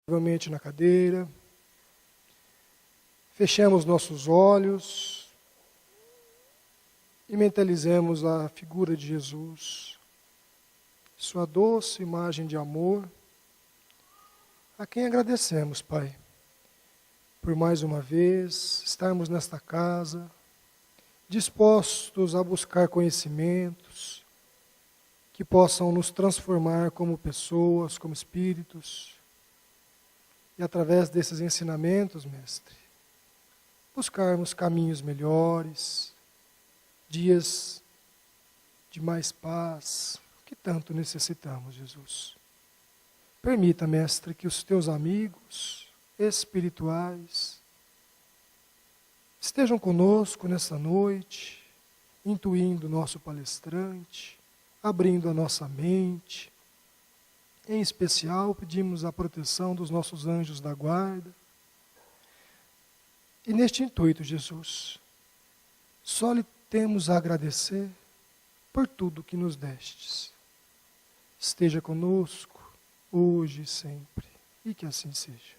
Provavelmente na cadeira. Fechemos nossos olhos e mentalizemos a figura de Jesus, sua doce imagem de amor, a quem agradecemos, Pai, por mais uma vez estarmos nesta casa, dispostos a buscar conhecimentos que possam nos transformar como pessoas, como espíritos. E através desses ensinamentos, Mestre, buscarmos caminhos melhores, dias de mais paz, que tanto necessitamos, Jesus. Permita, Mestre, que os teus amigos espirituais estejam conosco nessa noite, intuindo o nosso palestrante, abrindo a nossa mente. Em especial, pedimos a proteção dos nossos anjos da guarda. E neste intuito, Jesus, só lhe temos a agradecer por tudo que nos destes. Esteja conosco, hoje e sempre, e que assim seja.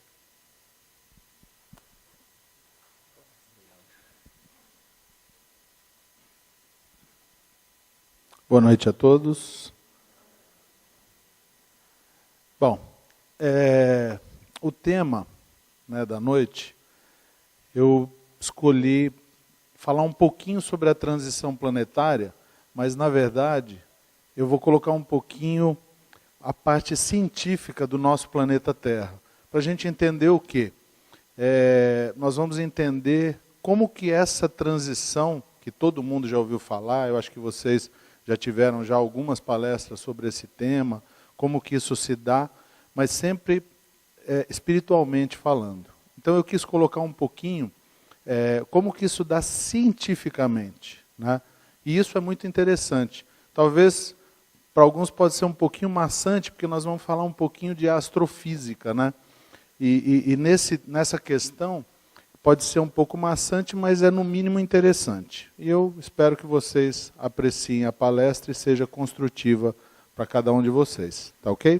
Boa noite a todos. Bom, o tema, da noite, eu escolhi falar um pouquinho sobre a transição planetária, mas, na verdade, eu vou colocar um pouquinho a parte científica do nosso planeta Terra, para a gente entender o quê? Nós vamos entender como que essa transição, que todo mundo já ouviu falar, eu acho que vocês já tiveram já algumas palestras sobre esse tema, como que isso se dá, mas sempre espiritualmente falando. Então eu quis colocar um pouquinho como que isso dá cientificamente, né? E isso é muito interessante. Talvez para alguns pode ser um pouquinho maçante, porque nós vamos falar um pouquinho de astrofísica, né? E nessa questão pode ser um pouco maçante, mas é no mínimo interessante. E eu espero que vocês apreciem a palestra e seja construtiva para cada um de vocês. Tá ok?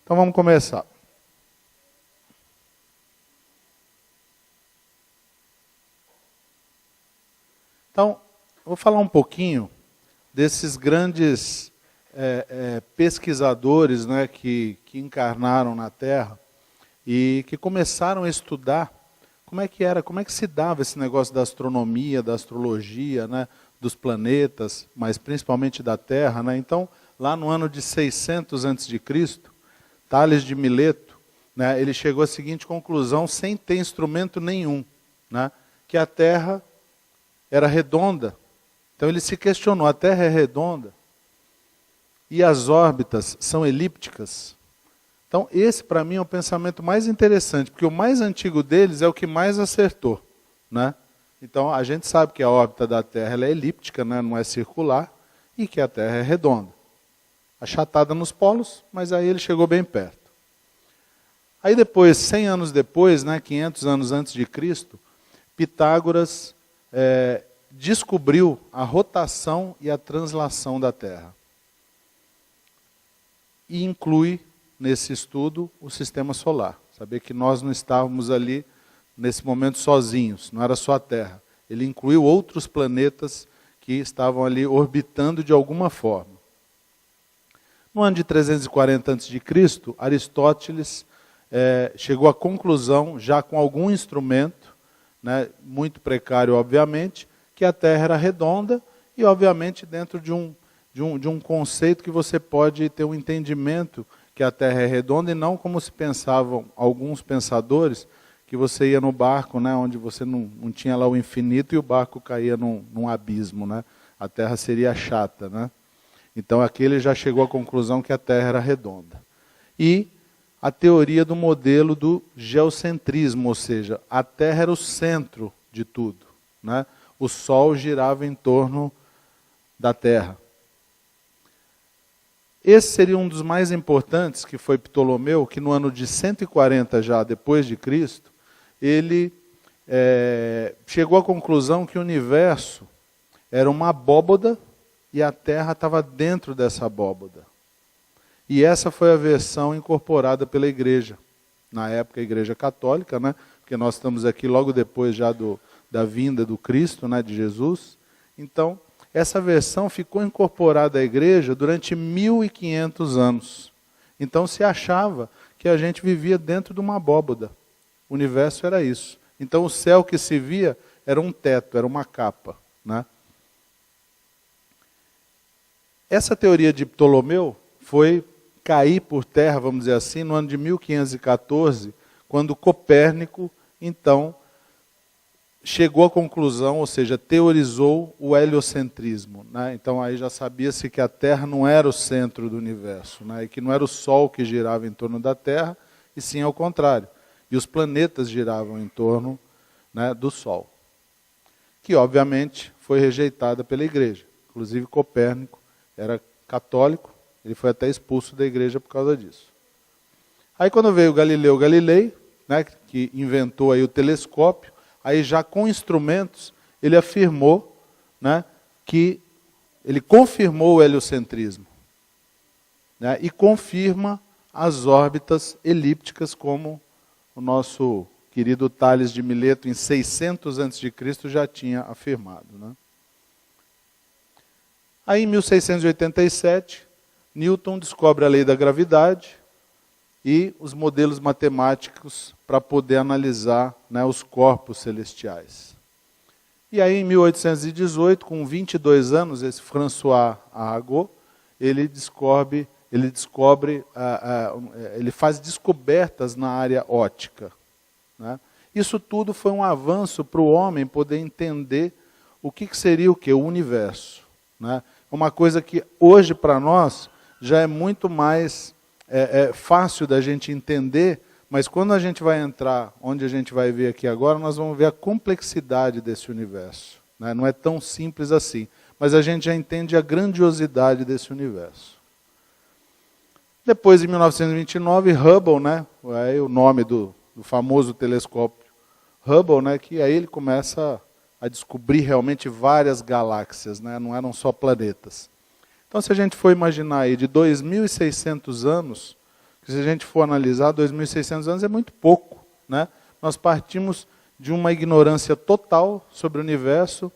Então vamos começar. Então, vou falar um pouquinho desses grandes pesquisadores, né, que encarnaram na Terra e que começaram a estudar como é que se dava esse negócio da astronomia, da astrologia, né, dos planetas, mas principalmente da Terra, né? Então, lá no ano de 600 a.C., Tales de Mileto, né, ele chegou à seguinte conclusão, sem ter instrumento nenhum, né, que a Terra era redonda. Então ele se questionou, a Terra é redonda e as órbitas são elípticas. Então esse para mim é o pensamento mais interessante, porque o mais antigo deles é o que mais acertou, né? Então a gente sabe que a órbita da Terra ela é elíptica, né, não é circular, e que a Terra é redonda. Achatada nos polos, mas aí ele chegou bem perto. Aí depois, 100 anos depois, 500 anos antes de Cristo, Pitágoras descobriu a rotação e a translação da Terra. E inclui nesse estudo o sistema solar. Saber que nós não estávamos ali, nesse momento, sozinhos, não era só a Terra. Ele incluiu outros planetas que estavam ali orbitando de alguma forma. No ano de 340 a.C., Aristóteles chegou à conclusão, já com algum instrumento, né, muito precário, obviamente, que a Terra era redonda e, obviamente, dentro de um conceito que você pode ter um entendimento que a Terra é redonda e não como se pensavam alguns pensadores, que você ia no barco, né, onde você não tinha lá o infinito e o barco caía num abismo, né? A Terra seria chata, né? Então aqui ele já chegou à conclusão que a Terra era redonda. E a teoria do modelo do geocentrismo, ou seja, a Terra era o centro de tudo, né? O Sol girava em torno da Terra. Esse seria um dos mais importantes, que foi Ptolomeu, que no ano de 140 já depois de Cristo, ele chegou à conclusão que o universo era uma abóboda e a Terra estava dentro dessa abóboda. E essa foi a versão incorporada pela igreja, na época a Igreja Católica, né? Porque nós estamos aqui logo depois já da vinda do Cristo, né? De Jesus. Então, essa versão ficou incorporada à igreja durante 1500 anos. Então se achava que a gente vivia dentro de uma abóboda. O universo era isso. Então o céu que se via era um teto, era uma capa, né? Essa teoria de Ptolomeu foi cair por terra, vamos dizer assim, no ano de 1514, quando Copérnico, então, chegou à conclusão, ou seja, teorizou o heliocentrismo, né? Então aí já sabia-se que a Terra não era o centro do universo, né? E que não era o Sol que girava em torno da Terra, e sim ao contrário. E os planetas giravam em torno, né, do Sol. Que obviamente foi rejeitada pela igreja. Inclusive Copérnico era católico, ele foi até expulso da igreja por causa disso. Aí quando veio Galileu Galilei, né, que inventou aí o telescópio, aí já com instrumentos, ele afirmou, né, que ele confirmou o heliocentrismo, né, e confirma as órbitas elípticas, como o nosso querido Tales de Mileto, em 600 a.C., já tinha afirmado, né. Aí em 1687, Newton descobre a lei da gravidade e os modelos matemáticos para poder analisar, né, os corpos celestiais. E aí em 1818, com 22 anos, esse François Arago, ele faz descobertas na área óptica, né? Isso tudo foi um avanço para o homem poder entender o que seria o quê? O universo, né? Uma coisa que hoje para nós já é muito mais fácil da gente entender, mas quando a gente vai entrar, onde a gente vai ver aqui agora, nós vamos ver a complexidade desse universo, né? Não é tão simples assim, mas a gente já entende a grandiosidade desse universo. Depois, em 1929, Hubble, né? É o nome do famoso telescópio Hubble, né? Que aí ele começa a descobrir realmente várias galáxias, né? Não eram só planetas. Então, se a gente for imaginar aí de 2.600 anos, que se a gente for analisar, 2.600 anos é muito pouco, né? Nós partimos de uma ignorância total sobre o universo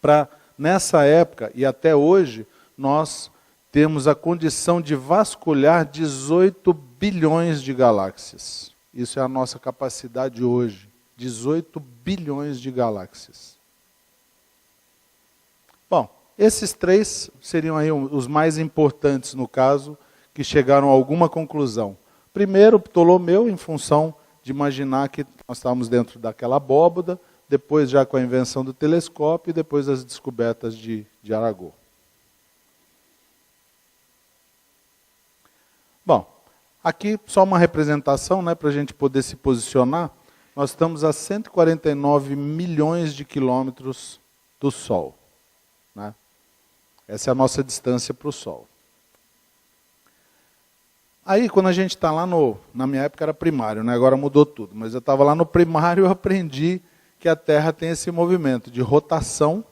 para, nessa época e até hoje, nós temos a condição de vasculhar 18 bilhões de galáxias. Isso é a nossa capacidade hoje, 18 bilhões de galáxias. Bom, esses três seriam aí os mais importantes no caso, que chegaram a alguma conclusão. Primeiro, Ptolomeu, em função de imaginar que nós estávamos dentro daquela abóboda, depois já com a invenção do telescópio e depois as descobertas de Arago. Bom, aqui só uma representação, né, para a gente poder se posicionar. Nós estamos a 149 milhões de quilômetros do Sol, né? Essa é a nossa distância para o Sol. Aí, quando a gente está lá na minha época era primário, né? Agora mudou tudo, mas eu estava lá no primário e eu aprendi que a Terra tem esse movimento de rotação,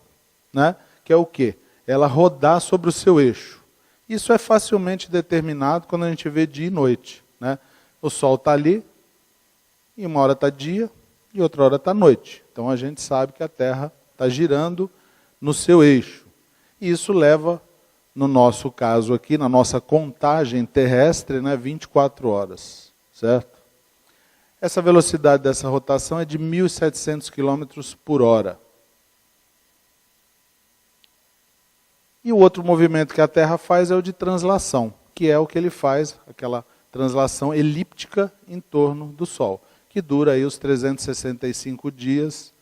né? Que é o quê? Ela rodar sobre o seu eixo. Isso é facilmente determinado quando a gente vê dia e noite, né? O Sol está ali, e uma hora está dia, e outra hora está noite. Então a gente sabe que a Terra está girando no seu eixo. E isso leva, no nosso caso aqui, na nossa contagem terrestre, né, 24 horas, certo? Essa velocidade dessa rotação é de 1.700 km por hora. E o outro movimento que a Terra faz é o de translação, que é o que ele faz, aquela translação elíptica em torno do Sol, que dura aí os 365 dias,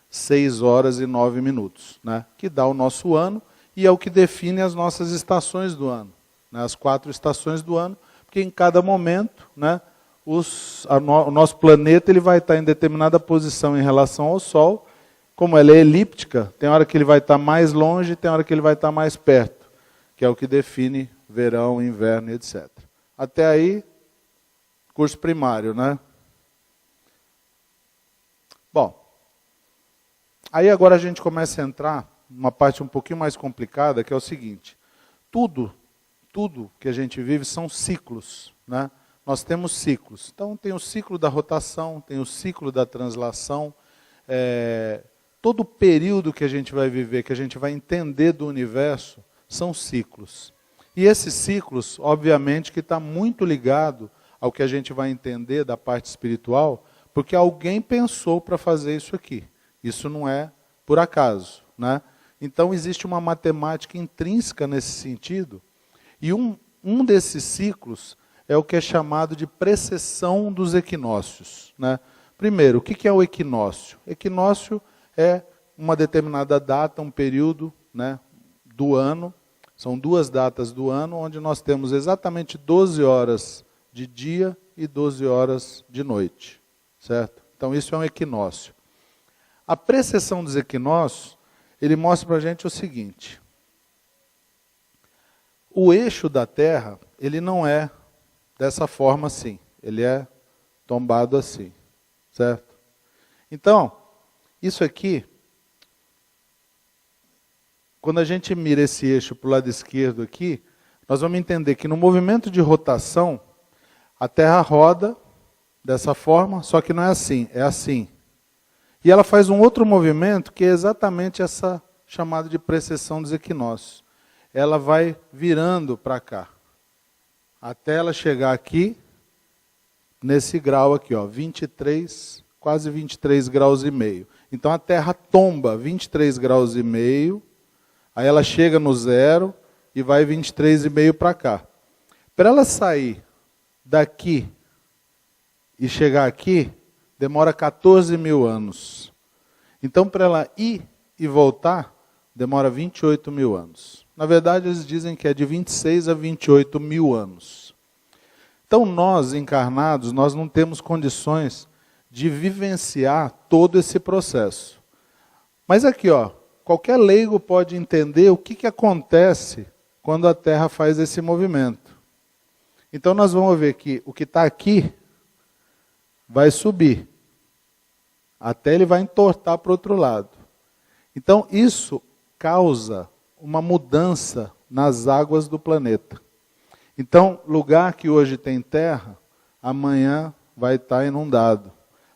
6 horas e 9 minutos, né? Que dá o nosso ano e é o que define as nossas estações do ano, né? As 4 estações do ano, porque em cada momento, né, o nosso planeta ele vai estar em determinada posição em relação ao Sol. Como ela é elíptica, tem hora que ele vai estar mais longe, tem hora que ele vai estar mais perto, que é o que define verão, inverno, etc. Até aí, curso primário, né? Bom, aí agora a gente começa a entrar numa parte um pouquinho mais complicada, que é o seguinte: tudo que a gente vive são ciclos, né? nós temos ciclos. Então tem o ciclo da rotação, tem o ciclo da translação, todo o período que a gente vai viver, que a gente vai entender do universo, são ciclos. E esses ciclos, obviamente, que está muito ligado ao que a gente vai entender da parte espiritual, porque alguém pensou para fazer isso aqui. Isso não é por acaso, né? Então existe uma matemática intrínseca nesse sentido, e um desses ciclos é o que é chamado de precessão dos equinócios, né? Primeiro, o que é o equinócio? Equinócio é uma determinada data, um período, né, do ano. São 2 datas do ano, onde nós temos exatamente 12 horas de dia e 12 horas de noite, certo? Então isso é um equinócio. A precessão dos equinócios, ele mostra para a gente o seguinte: o eixo da Terra, ele não é dessa forma assim, ele é tombado assim, certo? Então, isso aqui, quando a gente mira esse eixo para o lado esquerdo aqui, nós vamos entender que no movimento de rotação, a Terra roda dessa forma, só que não é assim, é assim. E ela faz um outro movimento que é exatamente essa chamada de precessão dos equinócios. Ela vai virando para cá, até ela chegar aqui, nesse grau aqui, ó, 23, quase 23 graus e meio. Então a Terra tomba 23 graus e meio, aí ela chega no zero e vai 23,5 para cá. Para ela sair daqui e chegar aqui, demora 14 mil anos. Então, para ela ir e voltar, demora 28 mil anos. Na verdade, eles dizem que é de 26 a 28 mil anos. Então, nós, encarnados, nós não temos condições de vivenciar todo esse processo. Mas aqui, ó, qualquer leigo pode entender o que acontece quando a Terra faz esse movimento. Então, nós vamos ver que o que está aqui vai subir, até ele vai entortar para o outro lado. Então, isso causa uma mudança nas águas do planeta. Então, lugar que hoje tem terra, amanhã vai estar inundado.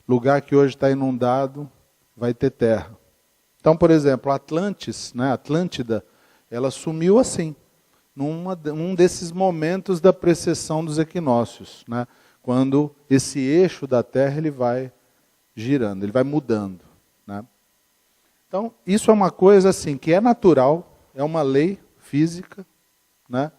Lugar que hoje está inundado, vai ter terra. Então, por exemplo, Atlantis, né, Atlântida, ela sumiu assim, num desses momentos da precessão dos equinócios, né, quando esse eixo da Terra ele vai girando, ele vai mudando, né? Então, isso é uma coisa assim que é natural, é uma lei física, né?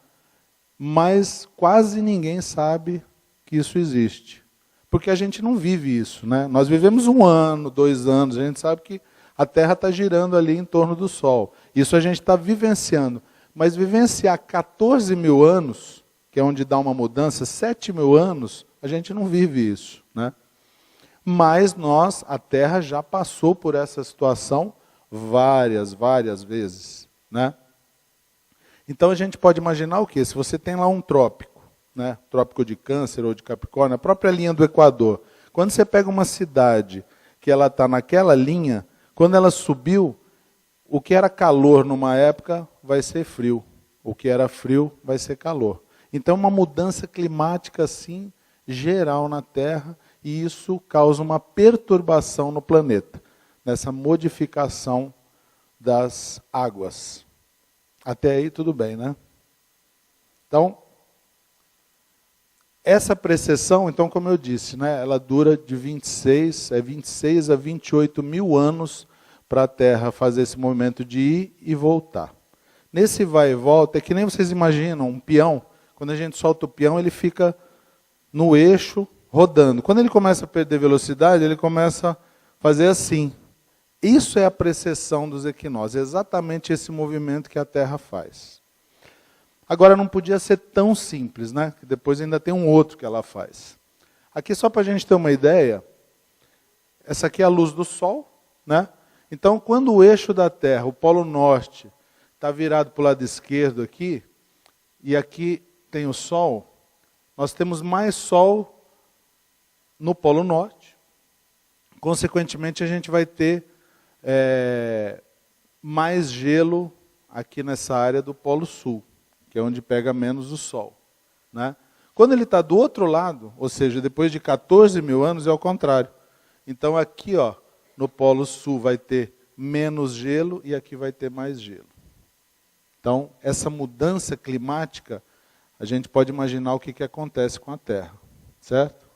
Mas quase ninguém sabe que isso existe, porque a gente não vive isso, né? Nós vivemos 1 ano, 2 anos, a gente sabe que a Terra está girando ali em torno do Sol. Isso a gente está vivenciando, mas vivenciar 14 mil anos, que é onde dá uma mudança, 7 mil anos, a gente não vive isso, né? Mas nós, a Terra já passou por essa situação várias vezes, né? Então a gente pode imaginar o quê? Se você tem lá um trópico, né? Trópico de Câncer ou de Capricórnio, a própria linha do Equador. Quando você pega uma cidade que ela está naquela linha, quando ela subiu, o que era calor numa época vai ser frio. O que era frio vai ser calor. Então uma mudança climática assim, geral na Terra, e isso causa uma perturbação no planeta, nessa modificação das águas. Até aí tudo bem, né? Então, essa precessão, então, como eu disse, né, ela dura de 26 a 28 mil anos para a Terra fazer esse movimento de ir e voltar. Nesse vai e volta, é que nem vocês imaginam um peão. Quando a gente solta o peão, ele fica no eixo, rodando. Quando ele começa a perder velocidade, ele começa a fazer assim. Isso é a precessão dos equinócios, é exatamente esse movimento que a Terra faz. Agora, não podia ser tão simples, né? Que depois ainda tem um outro que ela faz. Aqui, só para a gente ter uma ideia, essa aqui é a luz do Sol, né? Então, quando o eixo da Terra, o Polo Norte, está virado para o lado esquerdo aqui, e aqui tem o Sol, nós temos mais Sol no Polo Norte. Consequentemente, a gente vai ter mais gelo aqui nessa área do Polo Sul, que é onde pega menos o Sol, né? Quando ele está do outro lado, ou seja, depois de 14 mil anos, é o contrário. Então aqui, ó, no Polo Sul vai ter menos gelo e aqui vai ter mais gelo. Então, essa mudança climática, a gente pode imaginar o que acontece com a Terra, certo?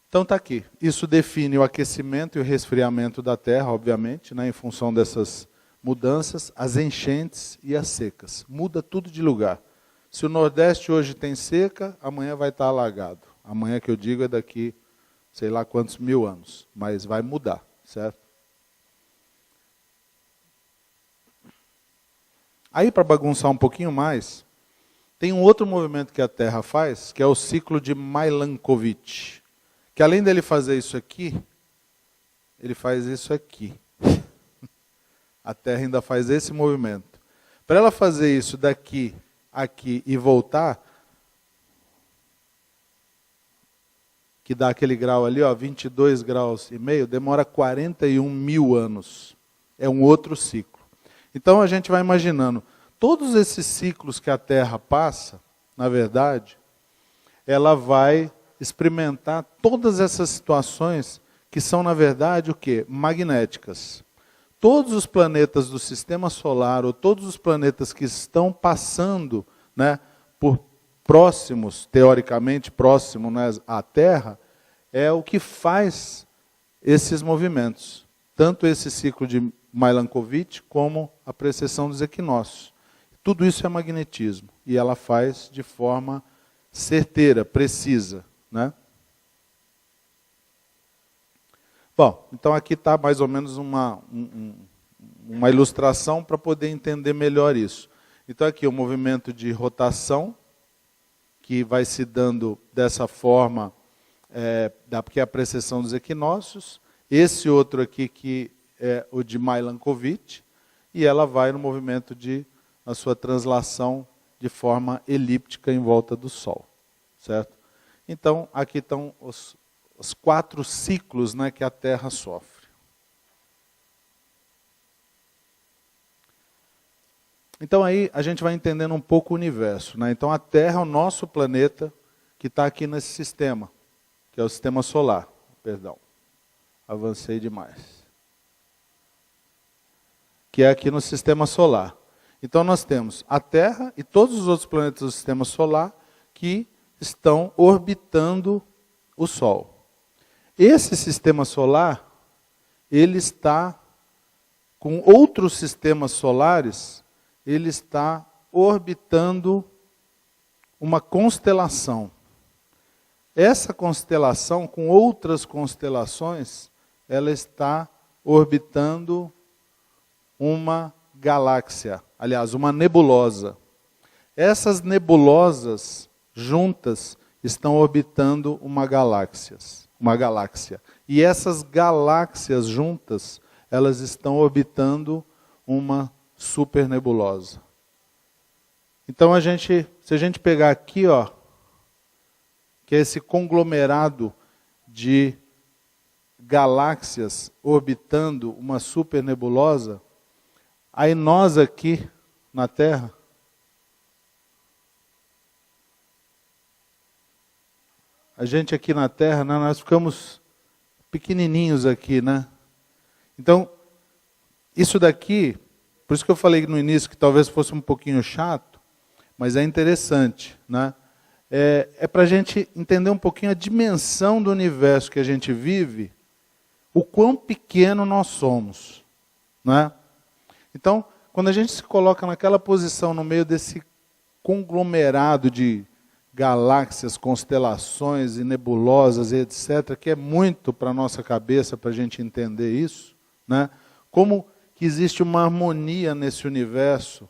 Então está aqui. Isso define o aquecimento e o resfriamento da Terra, obviamente, né, em função dessas mudanças, as enchentes e as secas. Muda tudo de lugar. Se o Nordeste hoje tem seca, amanhã vai estar alagado. Amanhã que eu digo é daqui, sei lá quantos mil anos, mas vai mudar, certo? Aí, para bagunçar um pouquinho mais, tem um outro movimento que a Terra faz, que é o ciclo de Milankovitch. Que além dele fazer isso aqui, ele faz isso aqui. A Terra ainda faz esse movimento. Para ela fazer isso daqui, aqui e voltar, que dá aquele grau ali, ó, 22 graus e meio, demora 41 mil anos. É um outro ciclo. Então a gente vai imaginando, todos esses ciclos que a Terra passa, na verdade, ela vai experimentar todas essas situações que são, na verdade, o quê? Magnéticas. Todos os planetas do Sistema Solar, ou todos os planetas que estão passando, né, por próximos, teoricamente próximos, né, à Terra, é o que faz esses movimentos. Tanto esse ciclo de Milankovitch como a precessão dos equinócios. Tudo isso é magnetismo. E ela faz de forma certeira, precisa, né? Bom, então aqui está mais ou menos uma ilustração para poder entender melhor isso. Então aqui o movimento de rotação, que vai se dando dessa forma, porque é a precessão dos equinócios. Esse outro aqui que é o de Milankovitch, e ela vai no movimento de a sua translação de forma elíptica em volta do Sol, certo? Então, aqui estão os 4 ciclos, né, que a Terra sofre. Então aí a gente vai entendendo um pouco o universo, né? Então a Terra é o nosso planeta que está aqui nesse sistema, que é o Sistema Solar. Perdão, avancei demais. Que é aqui no Sistema Solar. Então nós temos a Terra e todos os outros planetas do Sistema Solar que estão orbitando o Sol. Esse Sistema Solar, ele está com outros sistemas solares, ele está orbitando uma constelação. Essa constelação, com outras constelações, ela está orbitando uma galáxia, aliás, uma nebulosa. Essas nebulosas juntas estão orbitando uma galáxia. E essas galáxias juntas, elas estão orbitando uma supernebulosa. Então se a gente pegar aqui, ó, que é esse conglomerado de galáxias orbitando uma supernebulosa, aí nós aqui na Terra, a gente aqui na Terra, né, nós ficamos pequenininhos aqui, né? Então, isso daqui, por isso que eu falei no início que talvez fosse um pouquinho chato, mas é interessante, né? É para a gente entender um pouquinho a dimensão do universo que a gente vive, o quão pequeno nós somos, né? Então, quando a gente se coloca naquela posição no meio desse conglomerado de galáxias, constelações e nebulosas e etc., que é muito para a nossa cabeça para a gente entender isso, né? Como que existe uma harmonia nesse universo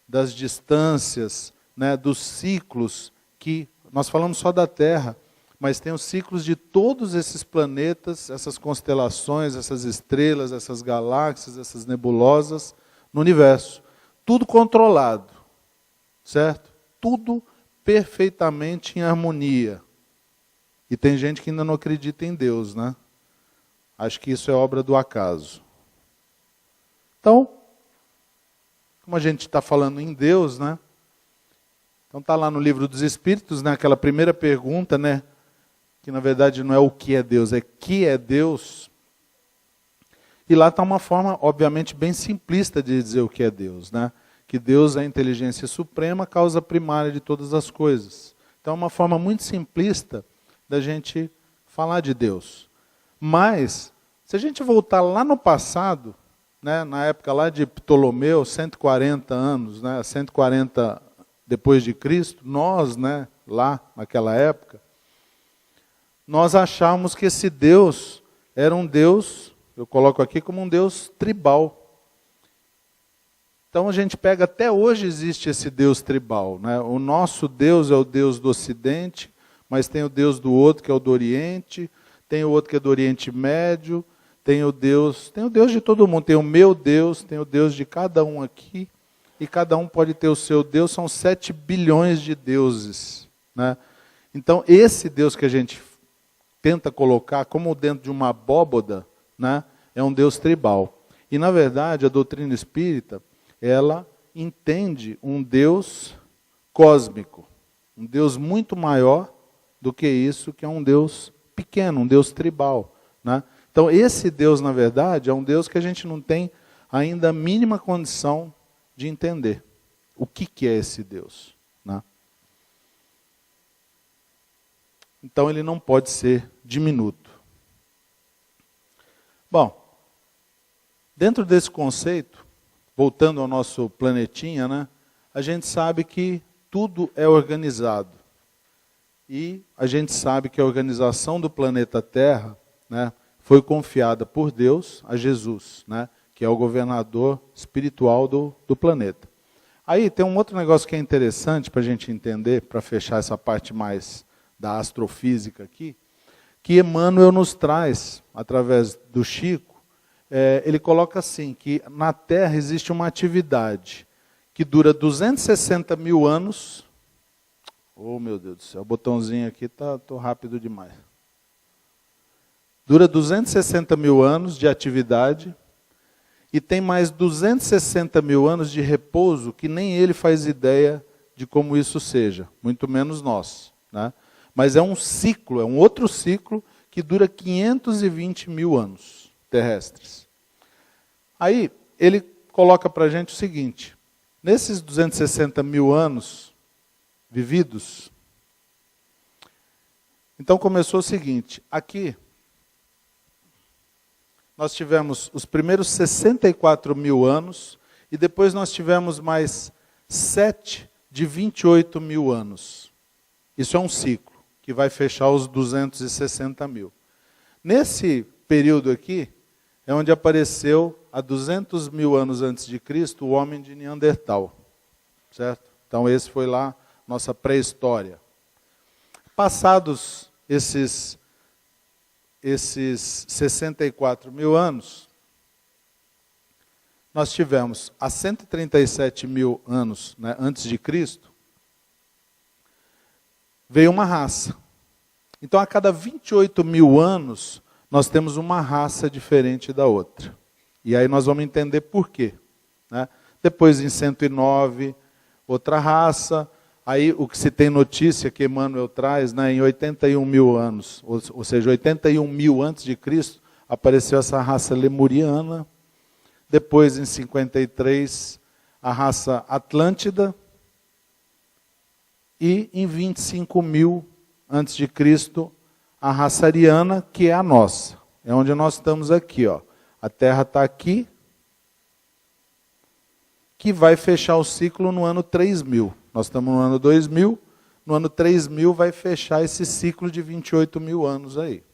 das distâncias, né, dos ciclos, que nós falamos só da Terra, mas tem os ciclos de todos esses planetas, essas constelações, essas estrelas, essas galáxias, essas nebulosas no universo. Tudo controlado, certo? Tudo perfeitamente em harmonia. E tem gente que ainda não acredita em Deus, né? Acho que isso é obra do acaso. Então, como a gente está falando em Deus, né? Então está lá no livro dos Espíritos, né, aquela primeira pergunta, né, que na verdade não é o que é Deus, é que é Deus. E lá está uma forma, obviamente, bem simplista de dizer o que é Deus, né? Que Deus é a inteligência suprema, causa primária de todas as coisas. Então é uma forma muito simplista da gente falar de Deus. Mas, se a gente voltar lá no passado, né, na época lá de Ptolomeu, 140 anos, né, 140 depois de Cristo, nós, né, lá naquela época, nós achávamos que esse Deus era um Deus, eu coloco aqui como um Deus tribal. Então a gente pega, até hoje existe esse Deus tribal, né? O nosso Deus é o Deus do Ocidente, mas tem o Deus do outro que é o do Oriente, tem o outro que é do Oriente Médio, tem o Deus de todo mundo, tem o meu Deus, tem o Deus de cada um aqui, e cada um pode ter o seu Deus, são 7 bilhões de deuses, né? Então esse Deus que a gente tenta colocar como dentro de uma abóboda, né, é um Deus tribal. E na verdade a doutrina espírita, ela entende um Deus cósmico, um Deus muito maior do que isso, que é um Deus pequeno, um Deus tribal, né? Então esse Deus, na verdade, é um Deus que a gente não tem ainda a mínima condição de entender o que é esse Deus, né? Então ele não pode ser diminuto. Bom, dentro desse conceito, voltando ao nosso planetinha, né, a gente sabe que tudo é organizado. E a gente sabe que a organização do planeta Terra, né, foi confiada por Deus a Jesus, né, que é o governador espiritual do planeta. Aí tem um outro negócio que é interessante para a gente entender, para fechar essa parte mais da astrofísica aqui, que Emmanuel nos traz, através do Chico, ele coloca assim, que na Terra existe uma atividade que dura 260 mil anos. Oh, meu Deus do céu, o botãozinho aqui tô rápido demais. Dura 260 mil anos de atividade e tem mais 260 mil anos de repouso que nem ele faz ideia de como isso seja, muito menos nós, né? Mas é um ciclo, é um outro ciclo que dura 520 mil anos terrestres. Aí ele coloca para a gente o seguinte, nesses 260 mil anos vividos, então começou o seguinte, aqui nós tivemos os primeiros 64 mil anos e depois nós tivemos mais 7 de 28 mil anos. Isso é um ciclo que vai fechar os 260 mil. Nesse período aqui, é onde apareceu, há 200 mil anos antes de Cristo, o homem de Neandertal. Certo? Então esse foi lá, nossa pré-história. Passados esses 64 mil anos, nós tivemos, há 137 mil anos, né, antes de Cristo, veio uma raça. Então, a cada 28 mil anos, nós temos uma raça diferente da outra. E aí nós vamos entender por quê, né? Depois, em 109, outra raça. Aí, o que se tem notícia que Emmanuel traz, né, em 81 mil anos, ou seja, 81 mil antes de Cristo, apareceu essa raça lemuriana. Depois, em 53, a raça Atlântida. E em 25 mil antes de Cristo, a raça ariana, que é a nossa. É onde nós estamos aqui, ó. A Terra está aqui, que vai fechar o ciclo no ano 3000. Nós estamos no ano 2000, no ano 3000 vai fechar esse ciclo de 28 mil anos aí.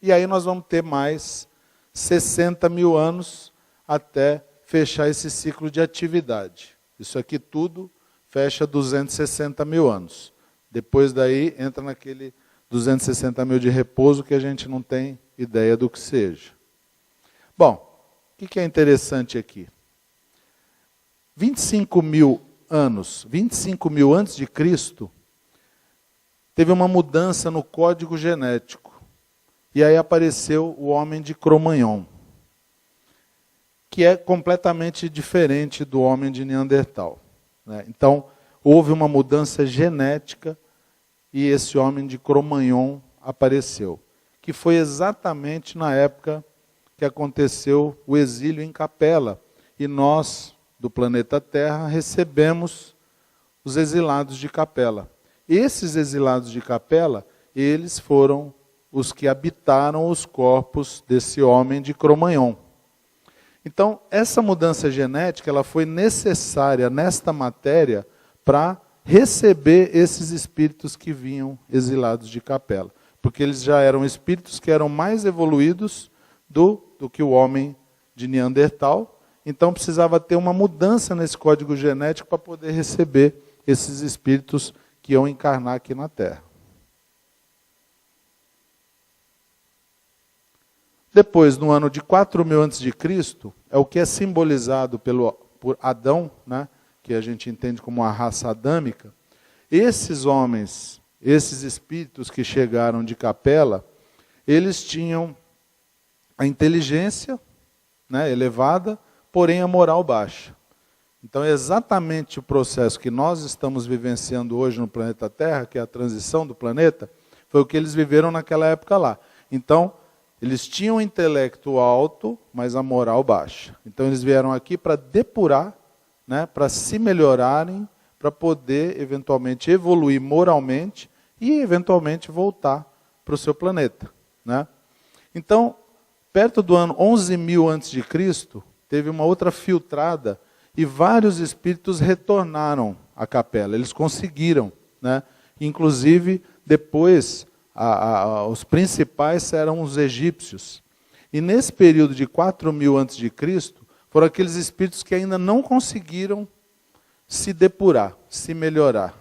E aí nós vamos ter mais 60 mil anos até fechar esse ciclo de atividade. Isso aqui tudo fecha 260 mil anos. Depois daí entra naquele 260 mil de repouso que a gente não tem ideia do que seja. Bom, o que é interessante aqui? 25 mil anos, 25 mil antes de Cristo, teve uma mudança no código genético. E aí apareceu o homem de Cro-Magnon. que é completamente diferente do homem de Neandertal, né? Então, houve uma mudança genética e esse homem de Cro-Magnon apareceu, que foi exatamente na época que aconteceu o exílio em Capela, e nós, do planeta Terra, recebemos os exilados de Capela. Esses exilados de Capela, eles foram os que habitaram os corpos desse homem de Cro-Magnon. Então, essa mudança genética ela foi necessária nesta matéria para receber esses espíritos que vinham exilados de Capela. Porque eles já eram espíritos que eram mais evoluídos do que o homem de Neandertal. Então, precisava ter uma mudança nesse código genético para poder receber esses espíritos que iam encarnar aqui na Terra. Depois, no ano de 4000 a.C., é o que é simbolizado por Adão, né, que a gente entende como a raça adâmica. Esses homens, esses espíritos que chegaram de Capela, eles tinham a inteligência, né, elevada, porém a moral baixa. Então é exatamente o processo que nós estamos vivenciando hoje no planeta Terra, que é a transição do planeta, foi o que eles viveram naquela época lá. Então, eles tinham um intelecto alto, mas a moral baixa. Então eles vieram aqui para depurar, né, para se melhorarem, para poder eventualmente evoluir moralmente e eventualmente voltar para o seu planeta, né? Então, perto do ano 11.000 a.C., teve uma outra filtrada e vários espíritos retornaram à Capela. Eles conseguiram, né? Inclusive, depois, os principais eram os egípcios. E nesse período de 4000 a.C., foram aqueles espíritos que ainda não conseguiram se depurar, se melhorar.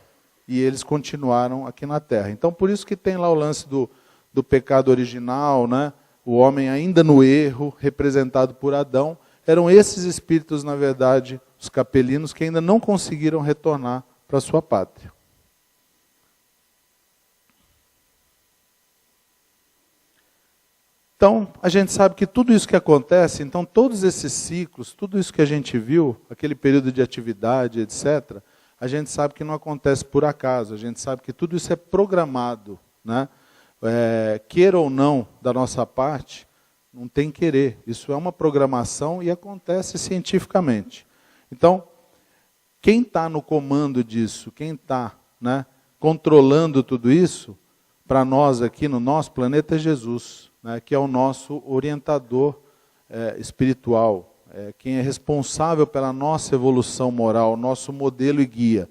E eles continuaram aqui na Terra. Então, por isso que tem lá o lance do pecado original, né? O homem ainda no erro, representado por Adão. Eram esses espíritos, na verdade, os capelinos, que ainda não conseguiram retornar para a sua pátria. Então, a gente sabe que tudo isso que acontece, então todos esses ciclos, tudo isso que a gente viu, aquele período de atividade, etc., a gente sabe que não acontece por acaso, a gente sabe que tudo isso é programado, né? Queira ou não, da nossa parte, não tem querer. Isso é uma programação e acontece cientificamente. Então, quem está no comando disso, quem está, né, controlando tudo isso, para nós aqui no nosso planeta é Jesus, né, que é o nosso orientador espiritual, quem é responsável pela nossa evolução moral, nosso modelo e guia.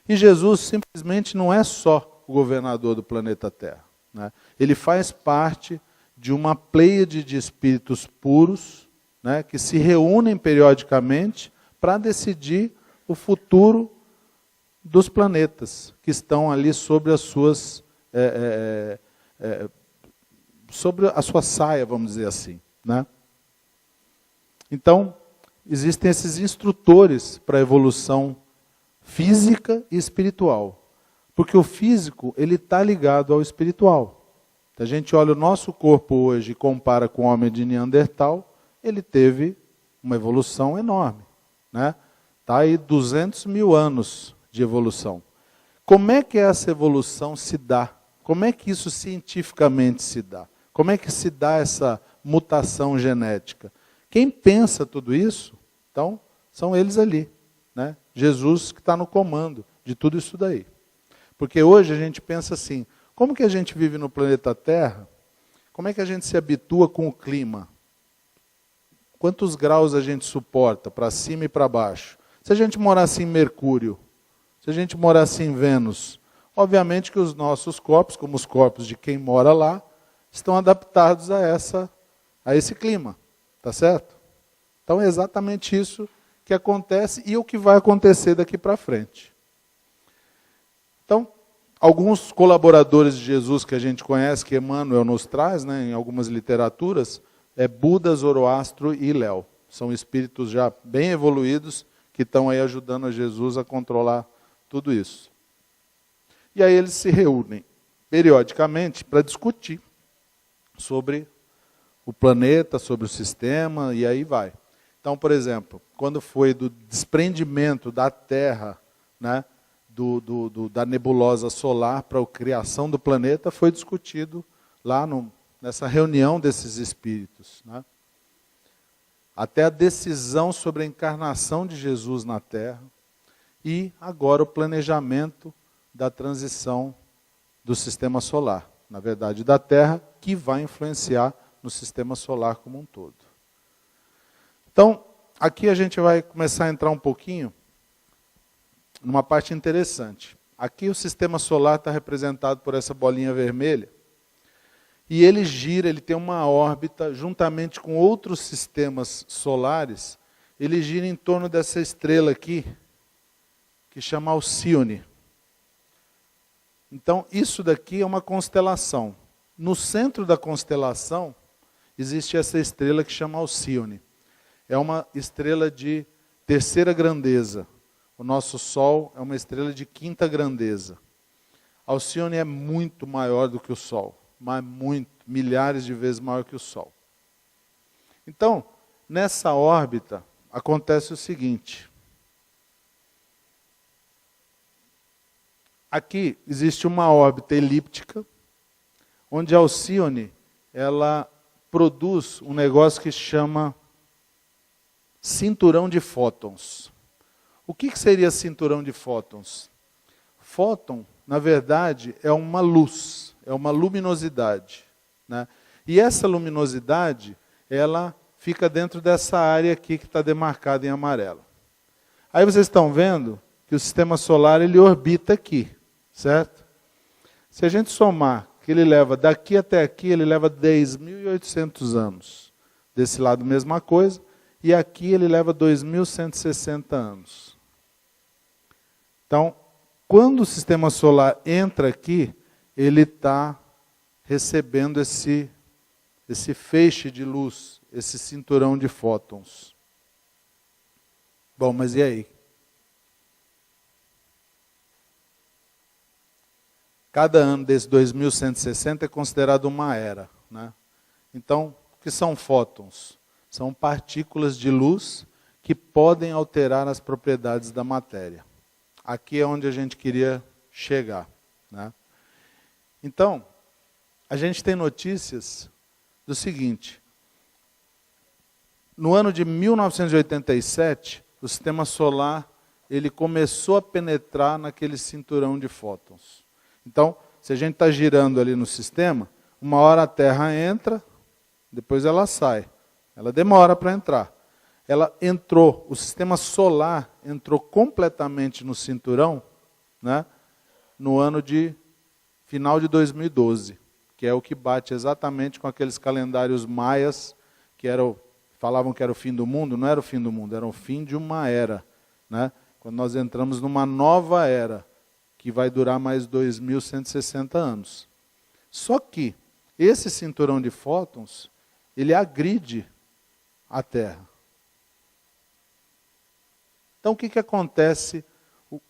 E Jesus simplesmente não é só o governador do planeta Terra, né? Ele faz parte de uma pleiade de espíritos puros, né, que se reúnem periodicamente para decidir o futuro dos planetas que estão ali sobre as suas sobre a sua saia, vamos dizer assim, né? Então, existem esses instrutores para a evolução física e espiritual. Porque o físico, ele está ligado ao espiritual. Se a gente olha o nosso corpo hoje e compara com o homem de Neandertal, ele teve uma evolução enorme, né? Está aí 200.000 anos de evolução. Como é que essa evolução se dá? Como é que isso cientificamente se dá? Como é que se dá essa mutação genética? Quem pensa tudo isso, então, são eles ali, né? Jesus que está no comando de tudo isso daí. Porque hoje a gente pensa assim, como que a gente vive no planeta Terra? Como é que a gente se habitua com o clima? Quantos graus a gente suporta, para cima e para baixo? Se a gente morasse em Mercúrio, se a gente morasse em Vênus, obviamente que os nossos corpos, como os corpos de quem mora lá, estão adaptados a esse clima, tá certo? Então é exatamente isso que acontece e o que vai acontecer daqui para frente. Então, alguns colaboradores de Jesus que a gente conhece, que Emmanuel nos traz, né, em algumas literaturas, é Buda, Zoroastro e Léo. São espíritos já bem evoluídos que estão aí ajudando a Jesus a controlar tudo isso. E aí eles se reúnem periodicamente para discutir sobre o planeta, sobre o sistema, e aí vai. Então, por exemplo, quando foi do desprendimento da Terra, né, da nebulosa solar para a criação do planeta, foi discutido lá nessa reunião desses espíritos, né? Até a decisão sobre a encarnação de Jesus na Terra e agora o planejamento da transição do sistema solar, na verdade da Terra, que vai influenciar no sistema solar como um todo. Então, aqui a gente vai começar a entrar um pouquinho numa parte interessante. Aqui o sistema solar está representado por essa bolinha vermelha, e ele gira, ele tem uma órbita, juntamente com outros sistemas solares, ele gira em torno dessa estrela aqui, que chama Alcíone. Então, isso daqui é uma constelação. No centro da constelação, existe essa estrela que chama Alcíone. É uma estrela de terceira grandeza. O nosso Sol é uma estrela de quinta grandeza. Alcíone é muito maior do que o Sol, mas muito, milhares de vezes maior que o Sol. Então, nessa órbita, acontece o seguinte. Aqui existe uma órbita elíptica, onde a Alcíone, ela produz um negócio que se chama cinturão de fótons. O que seria cinturão de fótons? Fóton, na verdade, é uma luz, é uma luminosidade, né? E essa luminosidade, ela fica dentro dessa área aqui que está demarcada em amarelo. Aí vocês estão vendo que o sistema solar ele orbita aqui, certo? Se a gente somar que ele leva daqui até aqui, ele leva 10.800 anos. Desse lado, mesma coisa. E aqui ele leva 2.160 anos. Então, quando o sistema solar entra aqui, ele está recebendo esse feixe de luz, esse cinturão de fótons. Bom, mas e aí? Cada ano desse 2160 é considerado uma era, né? Então, o que são fótons? São partículas de luz que podem alterar as propriedades da matéria. Aqui é onde a gente queria chegar, né? Então, a gente tem notícias do seguinte. No ano de 1987, o sistema solar ele começou a penetrar naquele cinturão de fótons. Então, se a gente está girando ali no sistema, uma hora a Terra entra, depois ela sai. Ela demora para entrar. Ela entrou, o sistema solar entrou completamente no cinturão, né, no ano de final de 2012, que é o que bate exatamente com aqueles calendários maias, que falavam que era o fim do mundo. Não era o fim do mundo, era o fim de uma era, né? Quando nós entramos numa nova era, que vai durar mais 2.160 anos. Só que esse cinturão de fótons, ele agride a Terra. Então o que acontece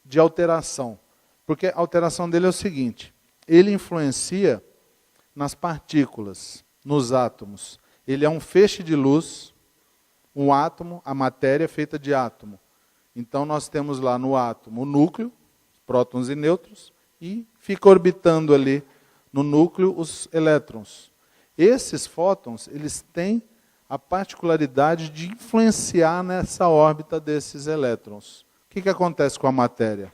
de alteração? Porque a alteração dele é o seguinte, ele influencia nas partículas, nos átomos. Ele é um feixe de luz, um átomo, a matéria é feita de átomo. Então nós temos lá no átomo o núcleo, prótons e nêutrons, e fica orbitando ali no núcleo os elétrons. Esses fótons, eles têm a particularidade de influenciar nessa órbita desses elétrons. O que acontece com a matéria?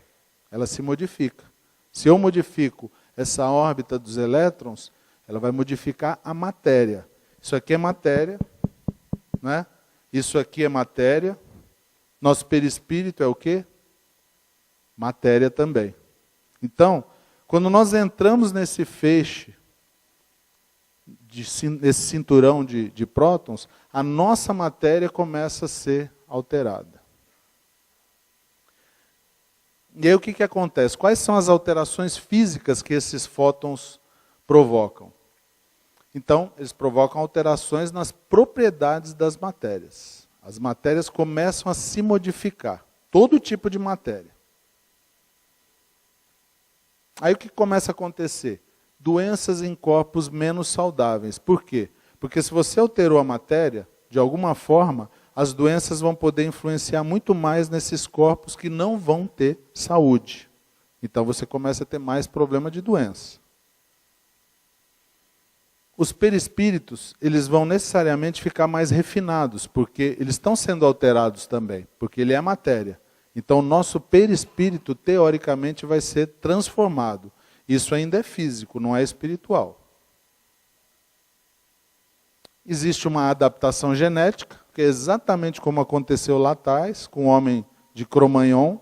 Ela se modifica. Se eu modifico essa órbita dos elétrons, ela vai modificar a matéria. Isso aqui é matéria, né? Isso aqui é matéria. Nosso perispírito é o quê? Matéria também. Então, quando nós entramos nesse feixe, nesse cinturão de prótons, a nossa matéria começa a ser alterada. E aí o que acontece? Quais são as alterações físicas que esses fótons provocam? Então, eles provocam alterações nas propriedades das matérias. As matérias começam a se modificar. Todo tipo de matéria. Aí o que começa a acontecer? Doenças em corpos menos saudáveis. Por quê? Porque se você alterou a matéria, de alguma forma, as doenças vão poder influenciar muito mais nesses corpos que não vão ter saúde. Então você começa a ter mais problema de doença. Os perispíritos, eles vão necessariamente ficar mais refinados, porque eles estão sendo alterados também, porque ele é matéria. Então o nosso perispírito, teoricamente, vai ser transformado. Isso ainda é físico, não é espiritual. Existe uma adaptação genética, que é exatamente como aconteceu lá atrás, com o homem de Cro-Magnon.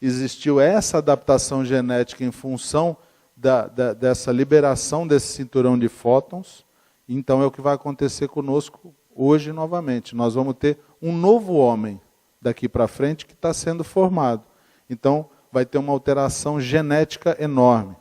Existiu essa adaptação genética em função dessa liberação desse cinturão de fótons. Então é o que vai acontecer conosco hoje novamente. Nós vamos ter um novo homem daqui para frente que está sendo formado. Então vai ter uma alteração genética enorme.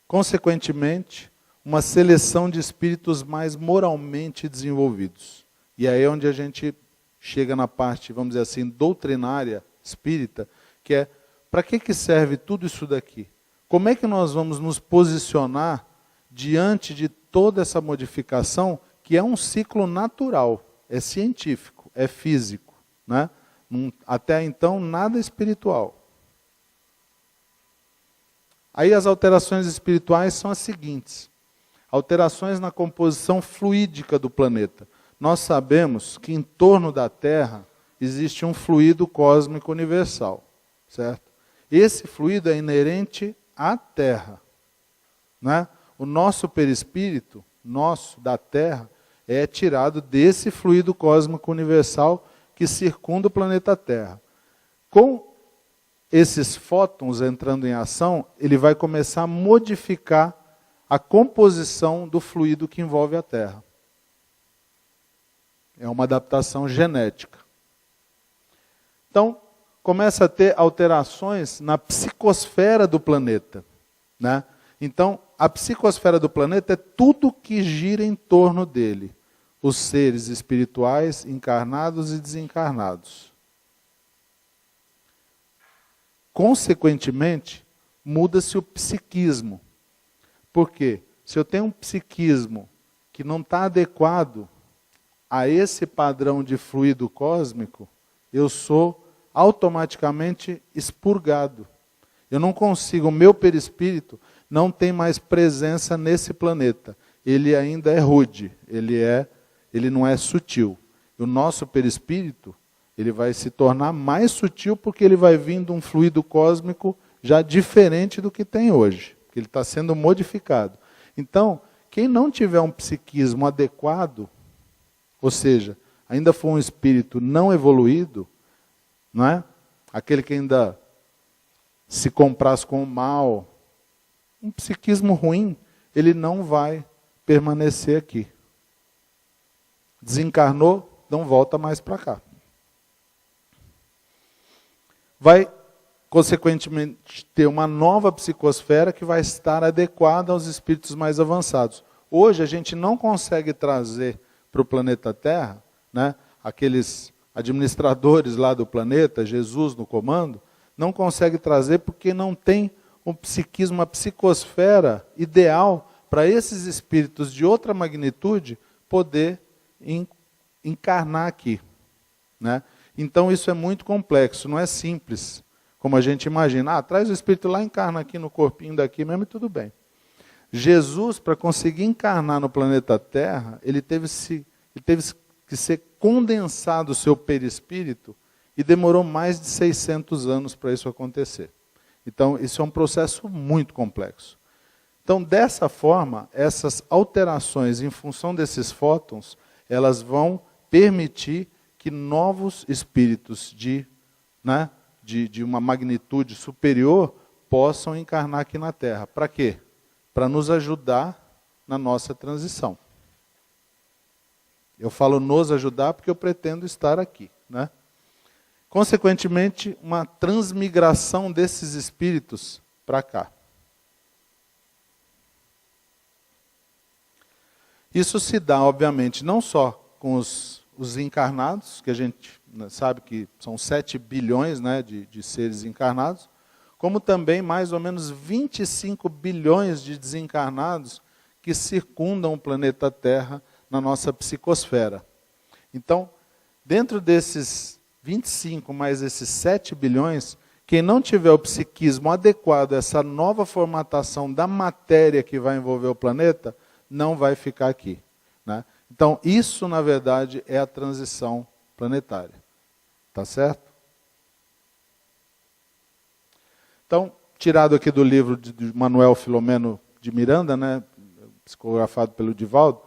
Consequentemente, uma seleção de espíritos mais moralmente desenvolvidos. E aí é onde a gente chega na parte, vamos dizer assim, doutrinária espírita, que é, para que serve tudo isso daqui? Como é que nós vamos nos posicionar diante de toda essa modificação, que é um ciclo natural, é científico, é físico, né? Até então, nada espiritual. Aí as alterações espirituais são as seguintes. Alterações na composição fluídica do planeta. Nós sabemos que em torno da Terra existe um fluido cósmico universal, certo? Esse fluido é inerente à Terra, né? O nosso perispírito, nosso, da Terra, é tirado desse fluido cósmico universal que circunda o planeta Terra. Com esses fótons entrando em ação, ele vai começar a modificar a composição do fluido que envolve a Terra. É uma adaptação genética. Então, começa a ter alterações na psicosfera do planeta, né? Então, a psicosfera do planeta é tudo que gira em torno dele. Os seres espirituais, encarnados e desencarnados. Consequentemente, muda-se o psiquismo. Por quê? Se eu tenho um psiquismo que não está adequado a esse padrão de fluido cósmico, eu sou automaticamente expurgado. Eu não consigo, o meu perispírito não tem mais presença nesse planeta. Ele ainda é rude, ele não é sutil. O nosso perispírito, ele vai se tornar mais sutil porque ele vai vir de um fluido cósmico já diferente do que tem hoje. Ele está sendo modificado. Então, quem não tiver um psiquismo adequado, ou seja, ainda for um espírito não evoluído, não é? Aquele que ainda se compraz com o mal, um psiquismo ruim, ele não vai permanecer aqui. Desencarnou, não volta mais para cá. Vai, consequentemente, ter uma nova psicosfera que vai estar adequada aos espíritos mais avançados. Hoje a gente não consegue trazer para o planeta Terra, né, aqueles administradores lá do planeta, Jesus no comando, não consegue trazer porque não tem um psiquismo, uma psicosfera ideal para esses espíritos de outra magnitude poder encarnar aqui, né? Então isso é muito complexo, não é simples, como a gente imagina. Traz o espírito lá, encarna aqui no corpinho daqui mesmo e tudo bem. Jesus, para conseguir encarnar no planeta Terra, ele teve que ser condensado o seu perispírito e demorou mais de 600 anos para isso acontecer. Então isso é um processo muito complexo. Então dessa forma, essas alterações em função desses fótons, elas vão permitir que novos espíritos de uma magnitude superior possam encarnar aqui na Terra. Para quê? Para nos ajudar na nossa transição. Eu falo nos ajudar porque eu pretendo estar aqui, né? Consequentemente, uma transmigração desses espíritos para cá. Isso se dá, obviamente, não só com os encarnados, que a gente sabe que são 7 bilhões, né, de seres encarnados, como também mais ou menos 25 bilhões de desencarnados que circundam o planeta Terra na nossa psicosfera. Então, dentro desses 25 mais esses 7 bilhões, quem não tiver o psiquismo adequado a essa nova formatação da matéria que vai envolver o planeta, não vai ficar aqui, né? Então, isso, na verdade, é a transição planetária. Tá certo? Então, tirado aqui do livro de Manuel Filomeno de Miranda, né, psicografado pelo Divaldo,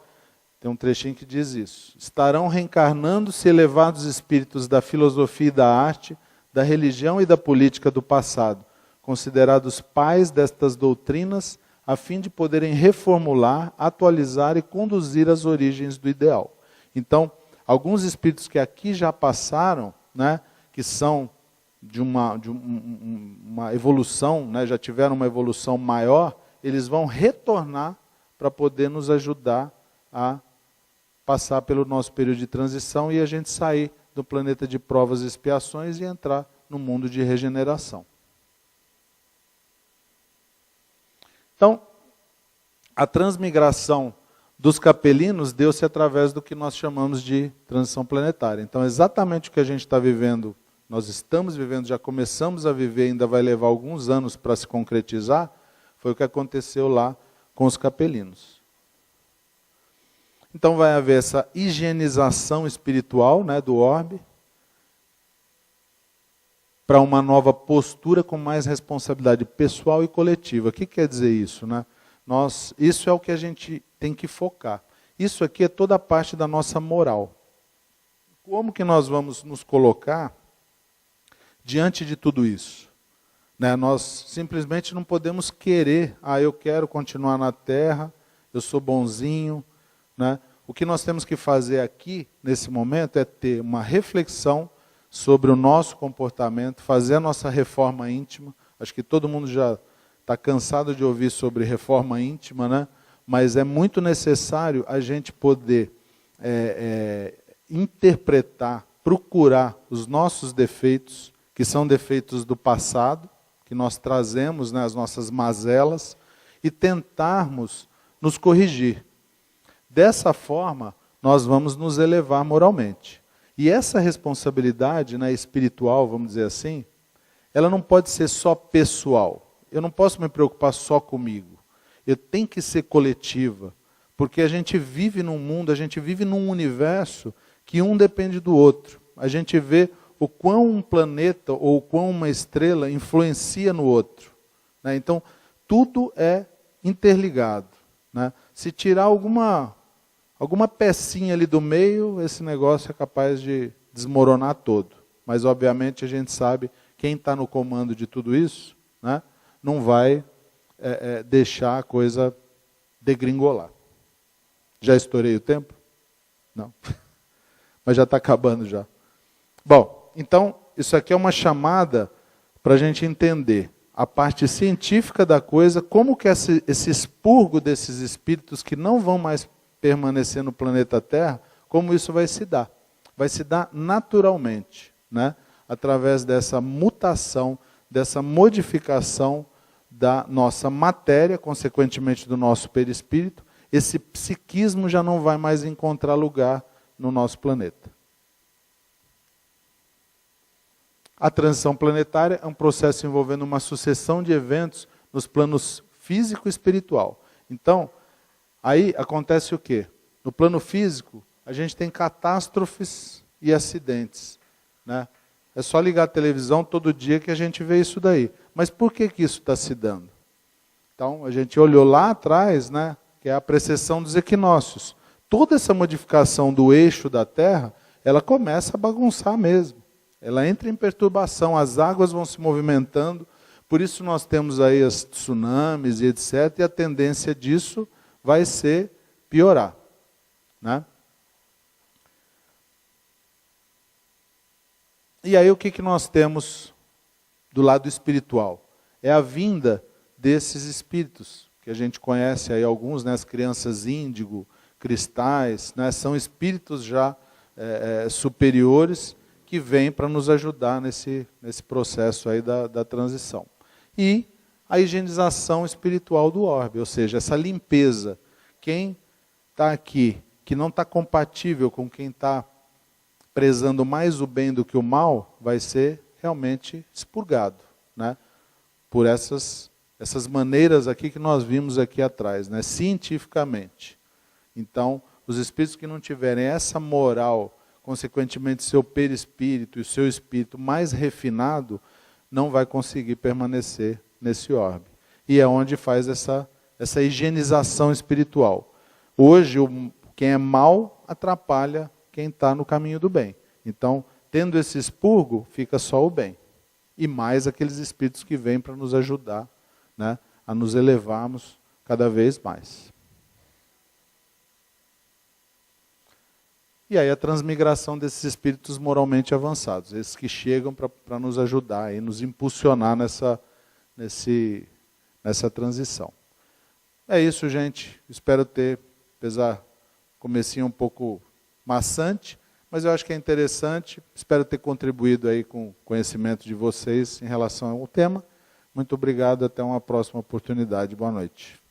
tem um trechinho que diz isso. Estarão reencarnando-se elevados espíritos da filosofia e da arte, da religião e da política do passado, considerados pais destas doutrinas, a fim de poderem reformular, atualizar e conduzir as origens do ideal. Então, alguns espíritos que aqui já passaram, né, que são de uma evolução, né, já tiveram uma evolução maior, eles vão retornar para poder nos ajudar a passar pelo nosso período de transição e a gente sair do planeta de provas e expiações e entrar no mundo de regeneração. Então, a transmigração dos capelinos deu-se através do que nós chamamos de transição planetária. Então, exatamente o que a gente está vivendo, nós estamos vivendo, já começamos a viver, ainda vai levar alguns anos para se concretizar, foi o que aconteceu lá com os capelinos. Então vai haver essa higienização espiritual, né, do orbe, para uma nova postura com mais responsabilidade pessoal e coletiva. O que quer dizer isso, né? Isso é o que a gente tem que focar. Isso aqui é toda a parte da nossa moral. Como que nós vamos nos colocar diante de tudo isso? Né? Nós simplesmente não podemos querer, eu quero continuar na Terra, eu sou bonzinho, né? O que nós temos que fazer aqui, nesse momento, é ter uma reflexão sobre o nosso comportamento, fazer a nossa reforma íntima. Acho que todo mundo já está cansado de ouvir sobre reforma íntima, né? Mas é muito necessário a gente poder interpretar, procurar os nossos defeitos, que são defeitos do passado, que nós trazemos, né, as nossas mazelas, e tentarmos nos corrigir. Dessa forma, nós vamos nos elevar moralmente. E essa responsabilidade, né, espiritual, vamos dizer assim, ela não pode ser só pessoal. Eu não posso me preocupar só comigo. Eu tenho que ser coletiva. Porque a gente vive num mundo, a gente vive num universo que um depende do outro. A gente vê o quão um planeta ou o quão uma estrela influencia no outro, né? Então, tudo é interligado, né? Se tirar alguma pecinha ali do meio, esse negócio é capaz de desmoronar todo. Mas, obviamente, a gente sabe, quem está no comando de tudo isso, né, não vai deixar a coisa degringolar. Já estourei o tempo? Não. Mas já está acabando já. Bom, então, isso aqui é uma chamada para a gente entender a parte científica da coisa, como que esse expurgo desses espíritos que não vão mais permanecer no planeta Terra, como isso vai se dar. Vai se dar naturalmente, né? Através dessa mutação, dessa modificação da nossa matéria, consequentemente do nosso perispírito. Esse psiquismo já não vai mais encontrar lugar no nosso planeta. A transição planetária é um processo envolvendo uma sucessão de eventos nos planos físico e espiritual. Então, aí acontece o quê? No plano físico, a gente tem catástrofes e acidentes, né? É só ligar a televisão todo dia que a gente vê isso daí. Mas por que isso está se dando? Então, a gente olhou lá atrás, né, que é a precessão dos equinócios. Toda essa modificação do eixo da Terra, ela começa a bagunçar mesmo. Ela entra em perturbação, as águas vão se movimentando, por isso nós temos aí as tsunamis e etc. E a tendência disso vai ser piorar, né? E aí o que nós temos do lado espiritual? É a vinda desses espíritos, que a gente conhece aí alguns, né, as crianças índigo, cristais, né, são espíritos já superiores que vêm para nos ajudar nesse processo aí da transição. E a higienização espiritual do orbe, ou seja, essa limpeza. Quem está aqui, que não está compatível com quem está prezando mais o bem do que o mal, vai ser realmente expurgado, né? Por essas maneiras aqui que nós vimos aqui atrás, né? Cientificamente. Então, os espíritos que não tiverem essa moral, consequentemente seu perispírito e o seu espírito mais refinado, não vai conseguir permanecer nesse orbe. E é onde faz essa higienização espiritual. Hoje, quem é mal atrapalha quem está no caminho do bem. Então, tendo esse expurgo, fica só o bem. E mais aqueles espíritos que vêm para nos ajudar, né, a nos elevarmos cada vez mais. E aí a transmigração desses espíritos moralmente avançados, esses que chegam para nos ajudar e nos impulsionar nessa transição. É isso, gente. Espero ter, apesar do comecinho um pouco maçante, mas eu acho que é interessante. Espero ter contribuído aí com o conhecimento de vocês em relação ao tema. Muito obrigado, até uma próxima oportunidade. Boa noite.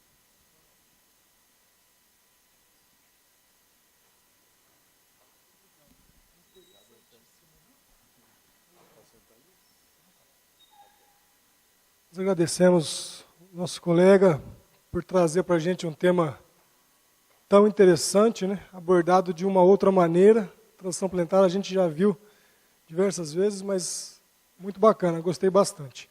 Nós agradecemos ao nosso colega por trazer para a gente um tema tão interessante, né? Abordado de uma outra maneira. Transição planetária a gente já viu diversas vezes, mas muito bacana, gostei bastante.